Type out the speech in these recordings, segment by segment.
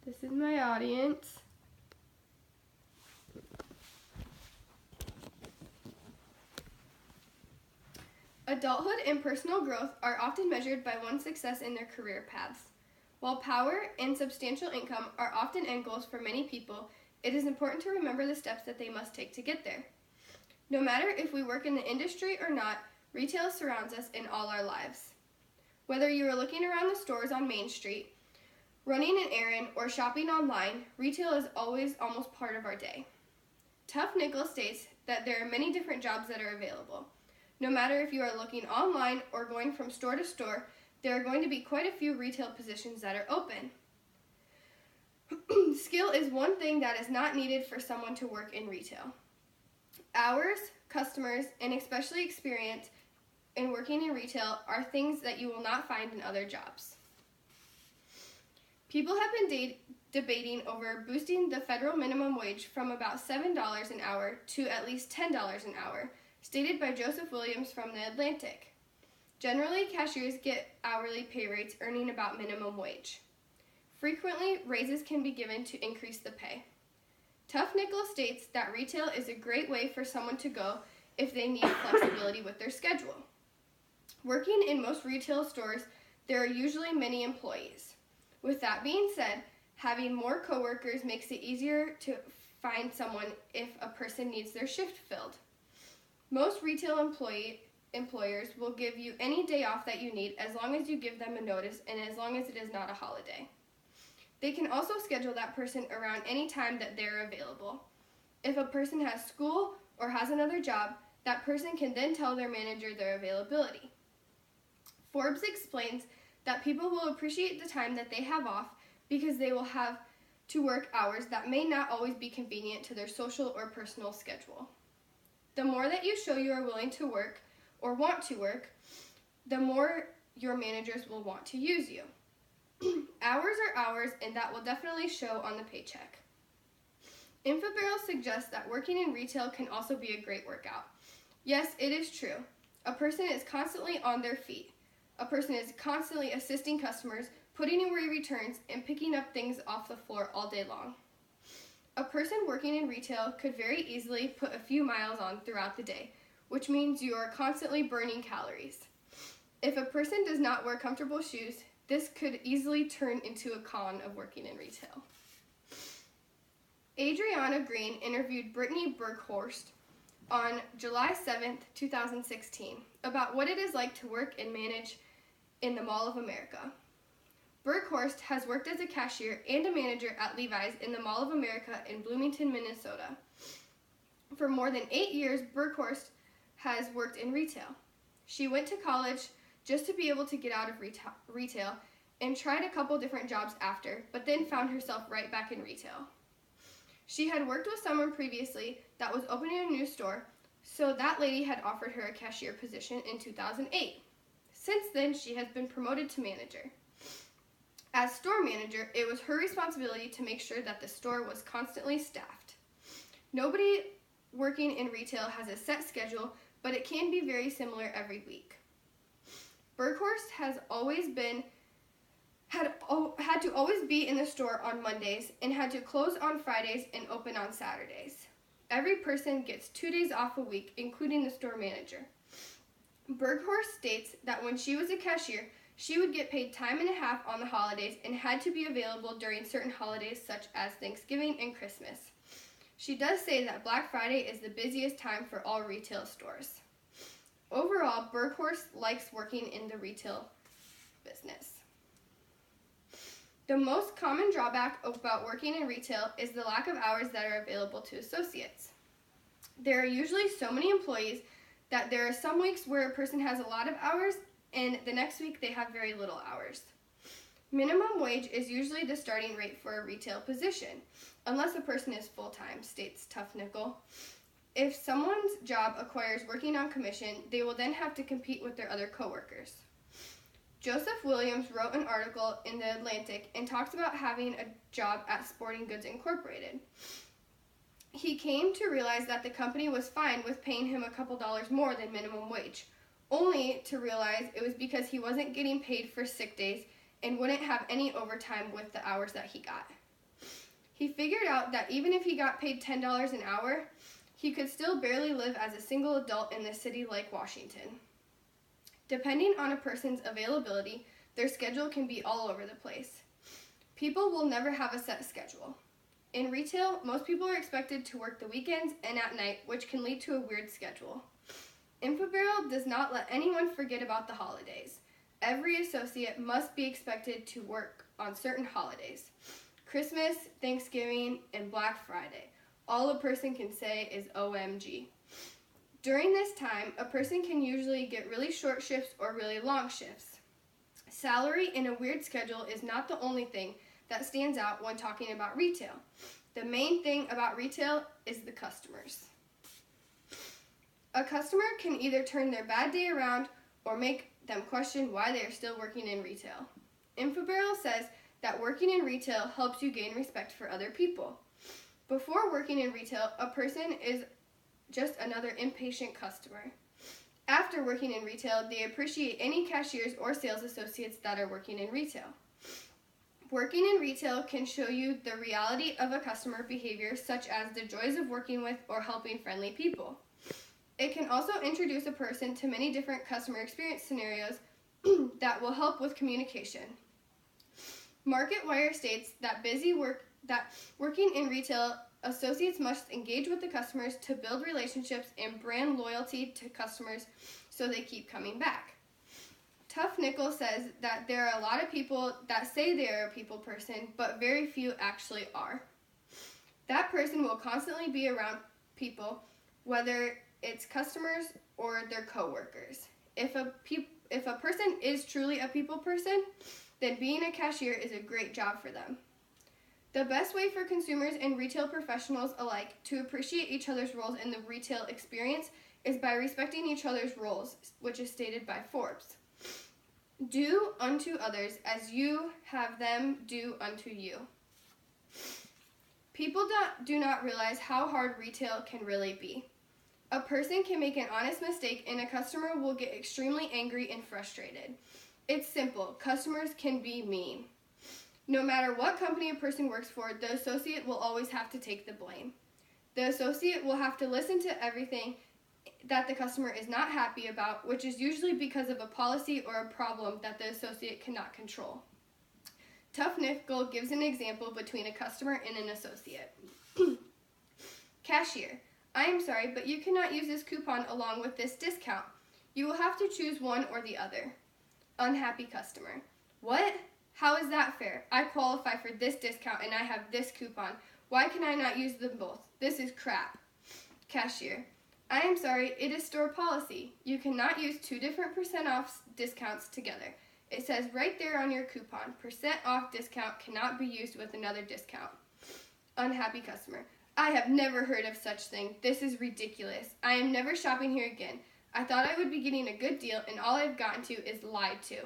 This is my audience. Adulthood and personal growth are often measured by one's success in their career paths. While power and substantial income are often end goals for many people, it is important to remember the steps that they must take to get there. No matter if we work in the industry or not, retail surrounds us in all our lives. Whether you are looking around the stores on Main Street, running an errand, or shopping online, retail is always almost part of our day. Tough Nickel states that there are many different jobs that are available. No matter if you are looking online or going from store to store, there are going to be quite a few retail positions that are open. Skill is one thing that is not needed for someone to work in retail. Hours, customers, and especially experience in working in retail are things that you will not find in other jobs. People have been debating over boosting the federal minimum wage from about $7 an hour to at least $10 an hour, stated by Joseph Williams from The Atlantic. Generally, cashiers get hourly pay rates earning about minimum wage. Frequently, raises can be given to increase the pay. Tough Nickel states that retail is a great way for someone to go if they need flexibility with their schedule. Working in most retail stores, there are usually many employees. With that being said, having more coworkers makes it easier to find someone if a person needs their shift filled. Most retail employers will give you any day off that you need as long as you give them a notice and as long as it is not a holiday. They can also schedule that person around any time that they're available. If a person has school or has another job, that person can then tell their manager their availability. Forbes explains that people will appreciate the time that they have off because they will have to work hours that may not always be convenient to their social or personal schedule. The more that you show you are willing to work or want to work, the more your managers will want to use you. Hours are hours, and that will definitely show on the paycheck. InfoBarrel suggests that working in retail can also be a great workout. Yes, it is true. A person is constantly on their feet. A person is constantly assisting customers, putting away returns, and picking up things off the floor all day long. A person working in retail could very easily put a few miles on throughout the day, which means you are constantly burning calories. If a person does not wear comfortable shoes, this could easily turn into a con of working in retail. Adriana Green interviewed Brittany Berghorst on July 7th, 2016, about what it is like to work and manage in the Mall of America. Berghorst has worked as a cashier and a manager at Levi's in the Mall of America in Bloomington, Minnesota. For more than 8 years, Berghorst has worked in retail. She went to college just to be able to get out of retail and tried a couple different jobs after, but then found herself right back in retail. She had worked with someone previously that was opening a new store, so that lady had offered her a cashier position in 2008. Since then, she has been promoted to manager. As store manager, it was her responsibility to make sure that the store was constantly staffed. Nobody working in retail has a set schedule, but it can be very similar every week. Berghorst had to always be in the store on Mondays and had to close on Fridays and open on Saturdays. Every person gets 2 days off a week, including the store manager. Berghorst states that when she was a cashier, she would get paid time and a half on the holidays and had to be available during certain holidays such as Thanksgiving and Christmas. She does say that Black Friday is the busiest time for all retail stores. Overall, Berghorst likes working in the retail business. The most common drawback about working in retail is the lack of hours that are available to associates. There are usually so many employees that there are some weeks where a person has a lot of hours and the next week they have very little hours. Minimum wage is usually the starting rate for a retail position, unless a person is full-time, states Tough Nickel. If someone's job acquires working on commission, they will then have to compete with their other coworkers. Joseph Williams wrote an article in The Atlantic and talks about having a job at Sporting Goods Incorporated. He came to realize that the company was fine with paying him a couple dollars more than minimum wage, only to realize it was because he wasn't getting paid for sick days and wouldn't have any overtime with the hours that he got. He figured out that even if he got paid $10 an hour, he could still barely live as a single adult in a city like Washington. Depending on a person's availability, their schedule can be all over the place. People will never have a set schedule. In retail, most people are expected to work the weekends and at night, which can lead to a weird schedule. InfoBarrel does not let anyone forget about the holidays. Every associate must be expected to work on certain holidays. Christmas, Thanksgiving, and Black Friday. All a person can say is OMG. During this time, a person can usually get really short shifts or really long shifts. Salary in a weird schedule is not the only thing that stands out when talking about retail. The main thing about retail is the customers. A customer can either turn their bad day around or make them question why they are still working in retail. InfoBarrel says that working in retail helps you gain respect for other people. Before working in retail, a person is just another impatient customer. After working in retail, they appreciate any cashiers or sales associates that are working in retail. Working in retail can show you the reality of a customer behavior, such as the joys of working with or helping friendly people. It can also introduce a person to many different customer experience scenarios that will help with communication. MarketWire states that working in retail, associates must engage with the customers to build relationships and brand loyalty to customers so they keep coming back. Tough Nickel says that there are a lot of people that say they are a people person, but very few actually are. That person will constantly be around people, whether it's customers or their coworkers. If a person is truly a people person, then being a cashier is a great job for them. The best way for consumers and retail professionals alike to appreciate each other's roles in the retail experience is by respecting each other's roles, which is stated by Forbes. Do unto others as you have them do unto you. People do not realize how hard retail can really be. A person can make an honest mistake and a customer will get extremely angry and frustrated. It's simple. Customers can be mean. No matter what company a person works for, the associate will always have to take the blame. The associate will have to listen to everything that the customer is not happy about, which is usually because of a policy or a problem that the associate cannot control. Tough Nickel gives an example between a customer and an associate. Cashier: I am sorry, but you cannot use this coupon along with this discount. You will have to choose one or the other. Unhappy customer: What? How is that fair? I qualify for this discount and I have this coupon. Why can I not use them both? This is crap. Cashier: I am sorry, it is store policy. You cannot use two different % off discounts together. It says right there on your coupon, % off discount cannot be used with another discount. Unhappy customer: I have never heard of such thing. This is ridiculous. I am never shopping here again. I thought I would be getting a good deal and all I've gotten to is lied to.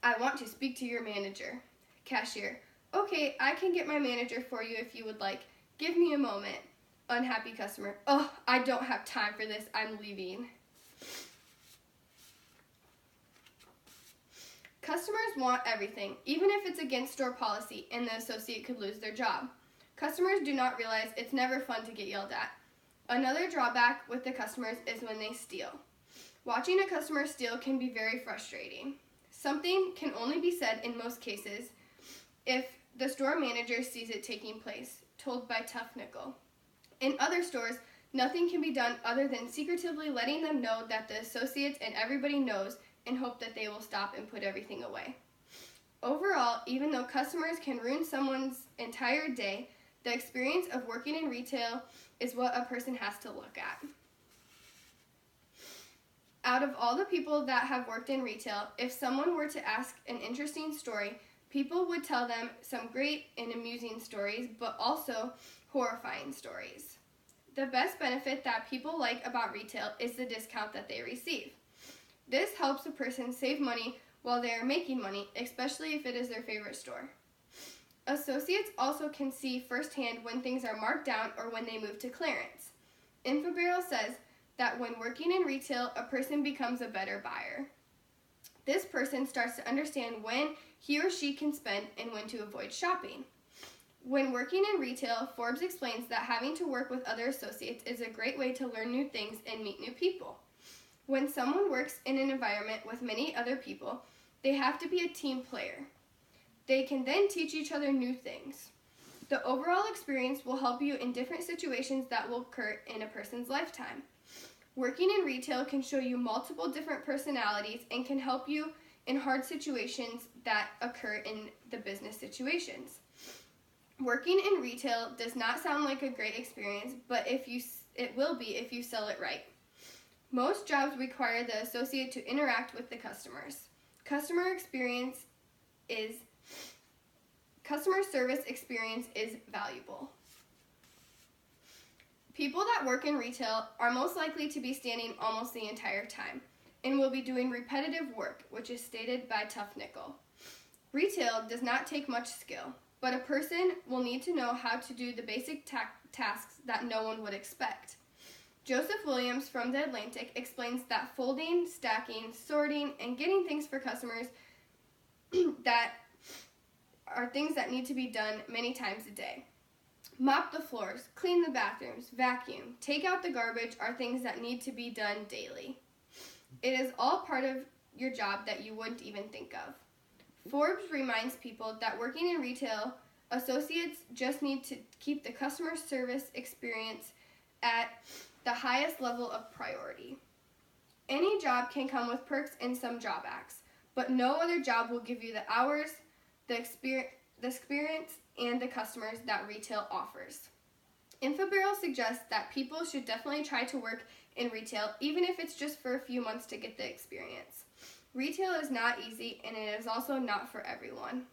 I want to speak to your manager. Cashier: Okay, I can get my manager for you if you would like. Give me a moment. Unhappy customer: Oh, I don't have time for this. I'm leaving. Customers want everything, even if it's against store policy and the associate could lose their job. Customers do not realize it's never fun to get yelled at. Another drawback with the customers is when they steal. Watching a customer steal can be very frustrating. Something can only be said in most cases if the store manager sees it taking place, told by Tough Nickel. In other stores, nothing can be done other than secretively letting them know that the associates and everybody knows and hope that they will stop and put everything away. Overall, even though customers can ruin someone's entire day, the experience of working in retail is what a person has to look at. Out of all the people that have worked in retail, if someone were to ask an interesting story, people would tell them some great and amusing stories, but also horrifying stories. The best benefit that people like about retail is the discount that they receive. This helps a person save money while they are making money, especially if it is their favorite store. Associates also can see firsthand when things are marked down or when they move to clearance. InfoBarrel says that when working in retail, a person becomes a better buyer. This person starts to understand when he or she can spend and when to avoid shopping. When working in retail, Forbes explains that having to work with other associates is a great way to learn new things and meet new people. When someone works in an environment with many other people, they have to be a team player. They can then teach each other new things. The overall experience will help you in different situations that will occur in a person's lifetime. Working in retail can show you multiple different personalities and can help you in hard situations that occur in the business situations. Working in retail does not sound like a great experience, but it will be if you sell it right. Most jobs require the associate to interact with the customers. Customer service experience is valuable. People that work in retail are most likely to be standing almost the entire time and will be doing repetitive work, which is stated by Tough Nickel. Retail does not take much skill, but a person will need to know how to do the basic tasks that no one would expect. Joseph Williams from The Atlantic explains that folding, stacking, sorting, and getting things for customers that are things that need to be done many times a day. Mop the floors, clean the bathrooms, vacuum, take out the garbage are things that need to be done daily. It is all part of your job that you wouldn't even think of. Forbes reminds people that working in retail, associates just need to keep the customer service experience at the highest level of priority. Any job can come with perks and some drawbacks, but no other job will give you the hours, the experience, and the customers that retail offers. InfoBarrel suggests that people should definitely try to work in retail, even if it's just for a few months to get the experience. Retail is not easy, and it is also not for everyone.